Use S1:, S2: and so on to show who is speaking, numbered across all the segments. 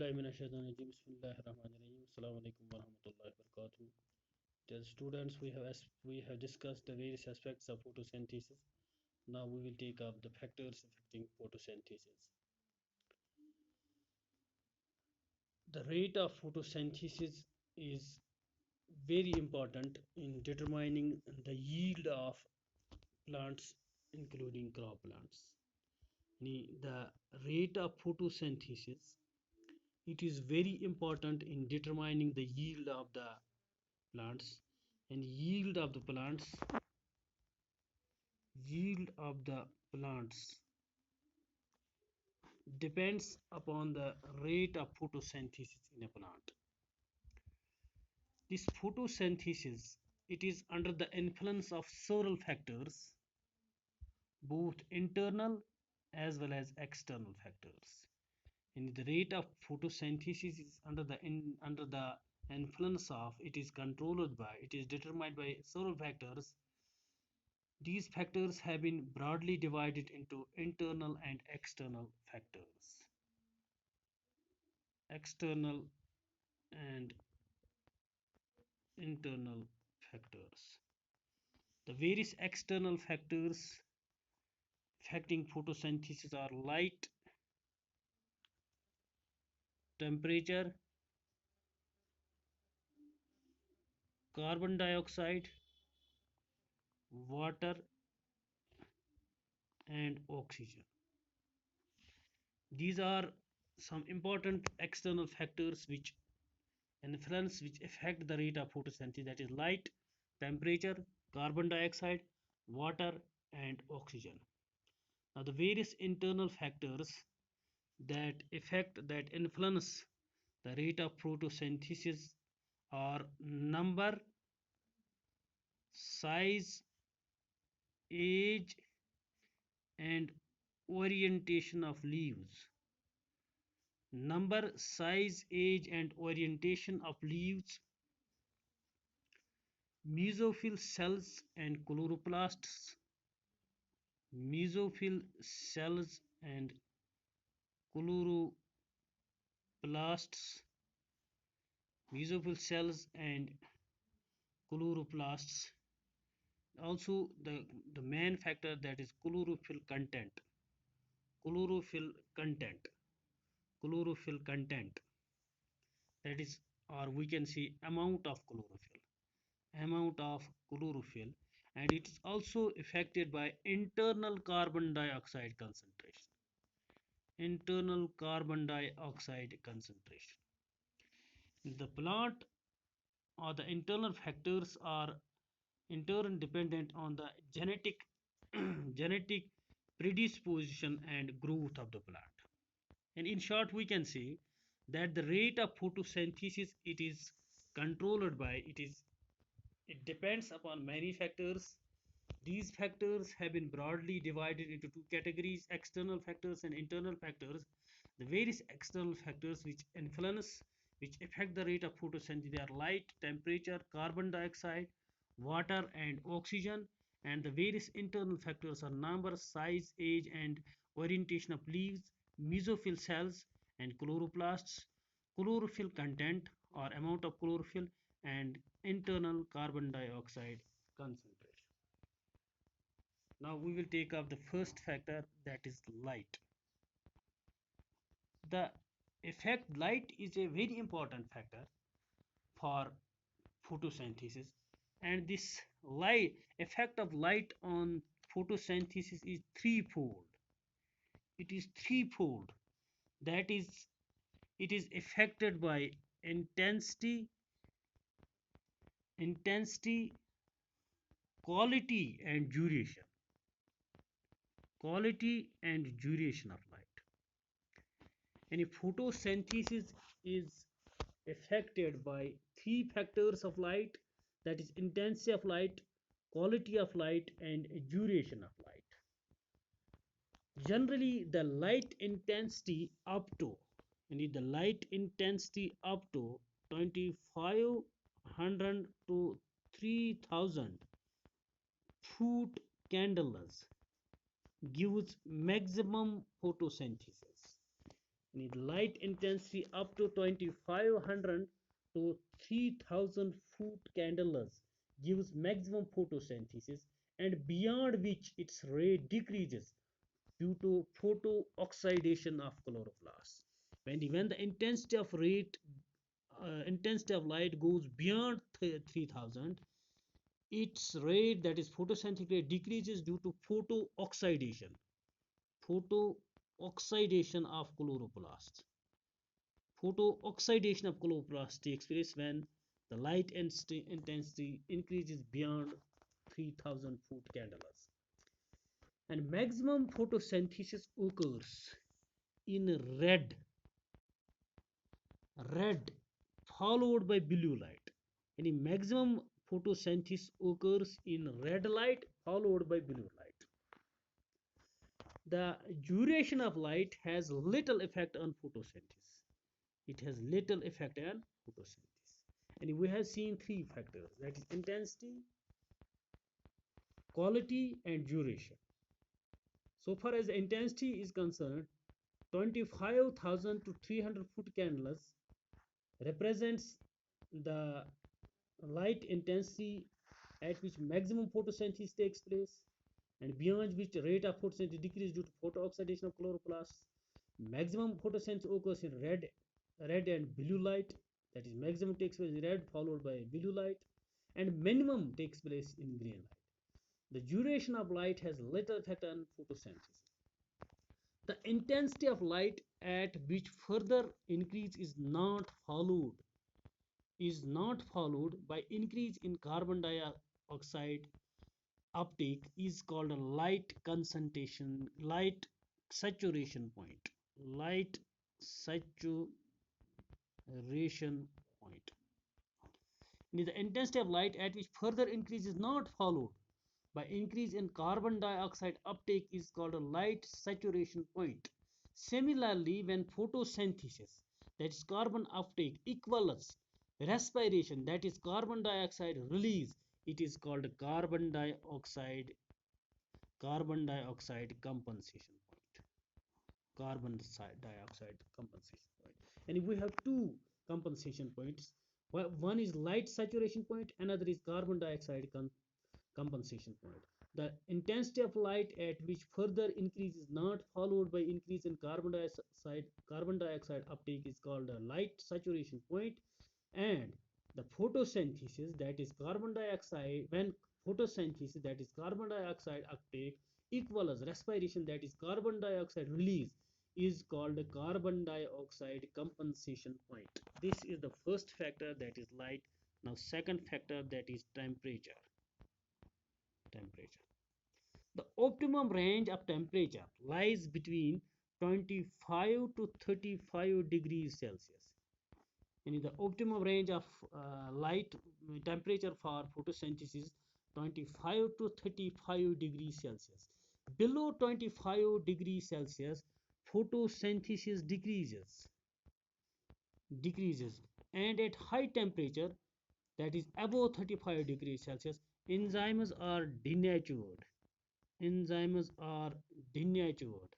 S1: Auzubillahiminash-shaytanir-rajim. Bismillahir-rahmanir-rahim. Assalamu alaikum warahmatullahi wabarakatuh. Dear students, we have discussed the various aspects of photosynthesis. Now we will take up the factors affecting photosynthesis. The rate of photosynthesis is very important in determining the yield of plants, including crop plants. The rate of photosynthesis, it is very important in determining the yield of the plants, and yield of the plants depends upon the rate of photosynthesis in a plant. This photosynthesis, it is under the influence of several factors, both internal as well as external factors. And the rate of photosynthesis is under the influence of, it is controlled by, it is determined by several factors. These factors have been broadly divided into internal and external factors. External and internal factors. The various external factors affecting photosynthesis are light, temperature, carbon dioxide, water, and oxygen. These are some important external factors which affect the rate of photosynthesis, that is light, temperature, carbon dioxide, water, and oxygen. Now the various internal factors that influence the rate of photosynthesis are number, size, age, and orientation of leaves. Number, size, age, and orientation of leaves, mesophyll cells and chloroplasts, mesophyll cells and chloroplasts, mesophyll cells and chloroplasts. Also the main factor, that is chlorophyll content, chlorophyll content, chlorophyll content, that is, or we can see amount of chlorophyll, and it is also affected by internal carbon dioxide concentration. Internal carbon dioxide concentration. The plant or the internal factors are in turn dependent on the genetic genetic predisposition and growth of the plant. And in short, we can say that the rate of photosynthesis, it is controlled by, it depends upon many factors. These factors have been broadly divided into two categories: external factors and internal factors. The various external factors which affect the rate of photosynthesis are light, temperature, carbon dioxide, water, and oxygen. And the various internal factors are number, size, age, and orientation of leaves, mesophyll cells and chloroplasts, chlorophyll content or amount of chlorophyll, and internal carbon dioxide concentration. Now we will take up the first factor, that is light. The effect light is a very important factor for photosynthesis, and this light effect of light on photosynthesis is threefold. It is threefold. That is, it is affected by intensity, quality, and duration. Quality and duration of light. And photosynthesis is affected by three factors of light, that is intensity of light, quality of light, and duration of light. Generally the light intensity up to 2500 to 3000 foot candles gives maximum photosynthesis. Need light intensity up to 2500 to 3000 foot candles gives maximum photosynthesis, and beyond which its rate decreases due to photooxidation of chloroplasts. When the intensity of light goes beyond 3000, its rate, that is photosynthetic rate, decreases due to photooxidation of chloroplasts. Photooxidation of chloroplasts takes place when the light intensity increases beyond 3000 foot candles. And maximum photosynthesis occurs in red followed by blue light. Any maximum photosynthesis occurs in red light followed by blue light. The duration of light has little effect on photosynthesis. It has little effect on photosynthesis. And we have seen three factors, that is intensity, quality, and duration. So far as intensity is concerned, 25,000 to 300 foot candles represents the light intensity at which maximum photosynthesis takes place, and beyond which rate of photosynthesis decreases due to photooxidation of chloroplasts. Maximum photosynthesis occurs in red and blue light, that is maximum takes place in red followed by blue light, and minimum takes place in green light. The duration of light has little effect on photosynthesis. The intensity of light at which further increase is not followed by increase in carbon dioxide uptake is called a light saturation point. Light saturation point. The intensity of light at which further increase is not followed by increase in carbon dioxide uptake is called a light saturation point. Similarly, when photosynthesis, that is carbon uptake, equals respiration, that is carbon dioxide release, it is called carbon dioxide compensation point. Carbon dioxide compensation point. And we have two compensation points. One is light saturation point, another is carbon dioxide compensation point. The intensity of light at which further increase is not followed by increase in carbon dioxide uptake is called a light saturation point. And the photosynthesis, that is carbon dioxide, when photosynthesis, that is carbon dioxide uptake, equals respiration, that is carbon dioxide release, is called a carbon dioxide compensation point. This is the first factor, that is light. Now second factor, that is temperature. The optimum range of temperature lies between 25 to 35 degrees Celsius. And the optimum range of light temperature for photosynthesis 25 to 35 degrees Celsius. Below 25 degrees Celsius, photosynthesis decreases, and at high temperature, that is above 35 degrees Celsius, enzymes are denatured. Enzymes are denatured,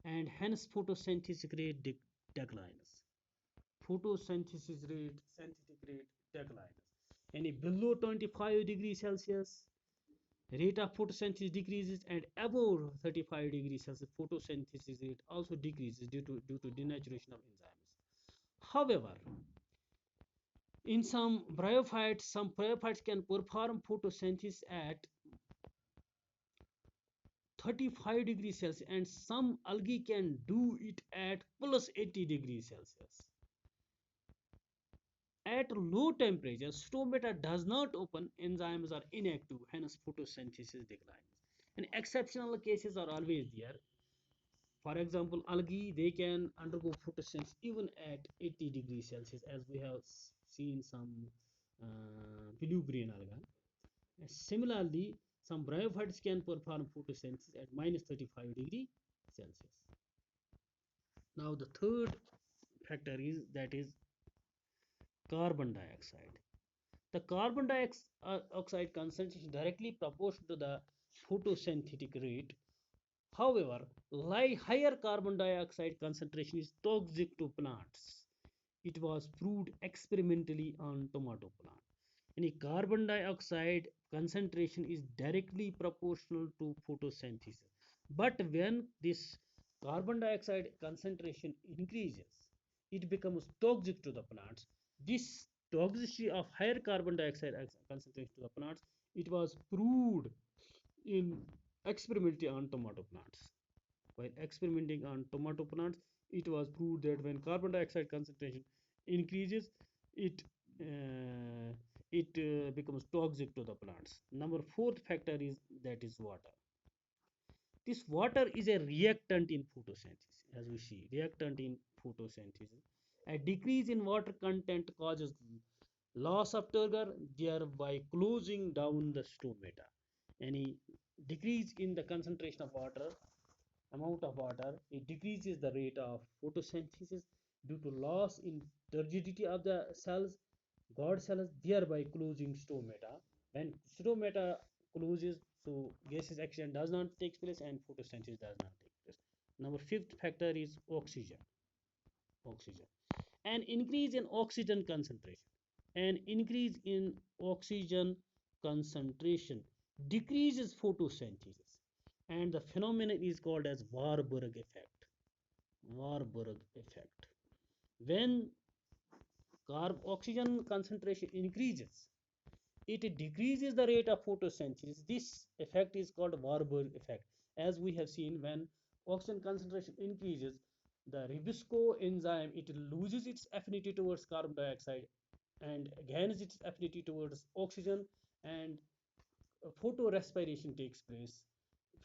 S1: and hence photosynthesis rate declines. Photosynthesis rate, synthetic rate declines. And below 25 degrees Celsius, rate of photosynthesis decreases, and above 35 degrees Celsius, photosynthesis rate also decreases due to denaturation of enzymes. However, in some bryophytes can perform photosynthesis at 35 degrees Celsius, and some algae can do it at plus 80 degrees Celsius. At low temperature, stomata does not open, enzymes are inactive, hence photosynthesis declines. And exceptional cases are always there. For example, algae, they can undergo photosynthesis even at 80 degrees Celsius, as we have seen some blue green algae. And similarly, some bryophytes can perform photosynthesis at minus 35 degrees Celsius. Now the third factor is, that is carbon dioxide. The carbon dioxide concentration directly proportional to the photosynthetic rate. However, higher carbon dioxide concentration is toxic to plants. It was proved experimentally on tomato plant. Any carbon dioxide concentration is directly proportional to photosynthesis. But when this carbon dioxide concentration increases, it becomes toxic to the plants. This toxicity of higher carbon dioxide concentration to the plants, it was proved in experimentally on tomato plants. While experimenting on tomato plants, it was proved that when carbon dioxide concentration increases, it uh, it becomes toxic to the plants. Number fourth factor is that is water. This water is a reactant in photosynthesis, as we see, reactant in photosynthesis. A decrease in water content causes loss of turgor, thereby closing down the stomata. Any decrease in the concentration of water, amount of water, it decreases the rate of photosynthesis due to loss in turgidity of the cells, God cells, thereby closing stomata. When stomata closes, so gaseous exchange does not take place and photosynthesis does not take place. Number fifth factor is oxygen. Oxygen. An increase in oxygen concentration. An increase in oxygen concentration decreases photosynthesis, and the phenomenon is called as Warburg effect. Warburg effect. When oxygen concentration increases, it decreases the rate of photosynthesis. This effect is called Warburg effect. As we have seen, when oxygen concentration increases, the ribosco enzyme, it loses its affinity towards carbon dioxide and gains its affinity towards oxygen, and photorespiration takes place.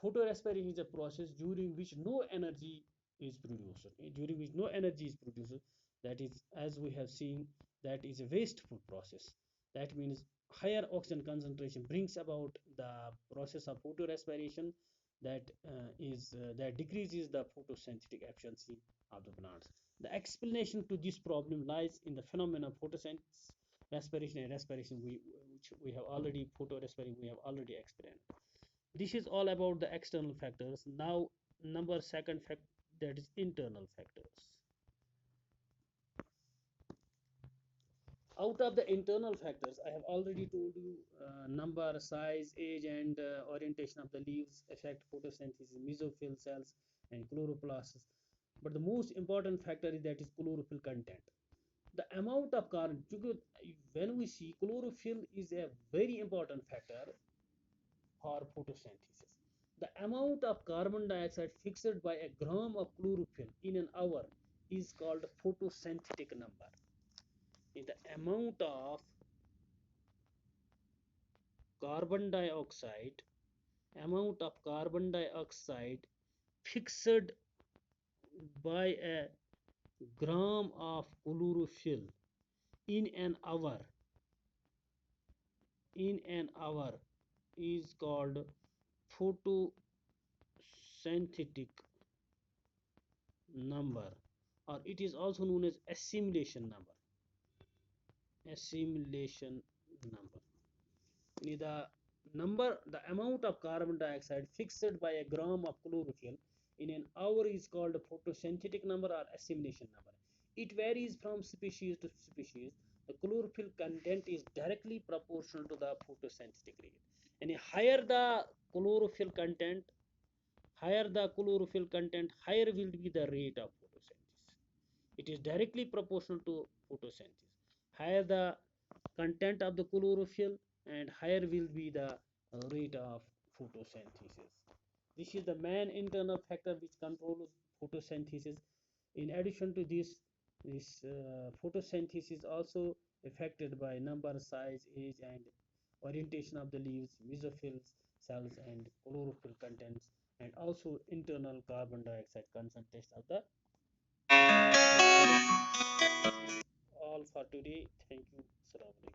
S1: Photorespiration is a process during which no energy is produced. During which no energy is produced, that is, as we have seen, that is a wasteful process. That means higher oxygen concentration brings about the process of photorespiration that decreases the photosynthetic efficiency of the plants. The explanation to this problem lies in the phenomenon of photosynthesis, respiration and respiration, which we have already photorespiration we have already experienced. This is all about the external factors. Now, number second fact, that is internal factors. Out of the internal factors, I have already told you number, size, age, and orientation of the leaves affect photosynthesis, mesophyll cells, and chloroplasts. But the most important factor is that is chlorophyll content. The amount of carbon, when we see chlorophyll is a very important factor for photosynthesis. The amount of carbon dioxide fixed by a gram of chlorophyll in an hour is called photosynthetic number. The carbon dioxide amount of carbon dioxide fixed by a gram of chlorophyll in an hour in an hour is called photosynthetic number, or it is also known as assimilation number. Assimilation number. The amount of carbon dioxide fixed by a gram of chlorophyll in an hour is called photosynthetic number or assimilation number. It varies from species to species. The chlorophyll content is directly proportional to the photosynthetic rate. And chlorophyll content, higher the chlorophyll content, higher will be the rate of photosynthesis. It is directly proportional to photosynthesis. Higher the content of the chlorophyll, and higher will be the rate of photosynthesis. This is the main internal factor which controls photosynthesis. In addition to this photosynthesis also affected by number, size, age, and orientation of the leaves, mesophyll cells, and chlorophyll contents, and also internal carbon dioxide concentration of the all for today. Thank you. Assalamu alaikum.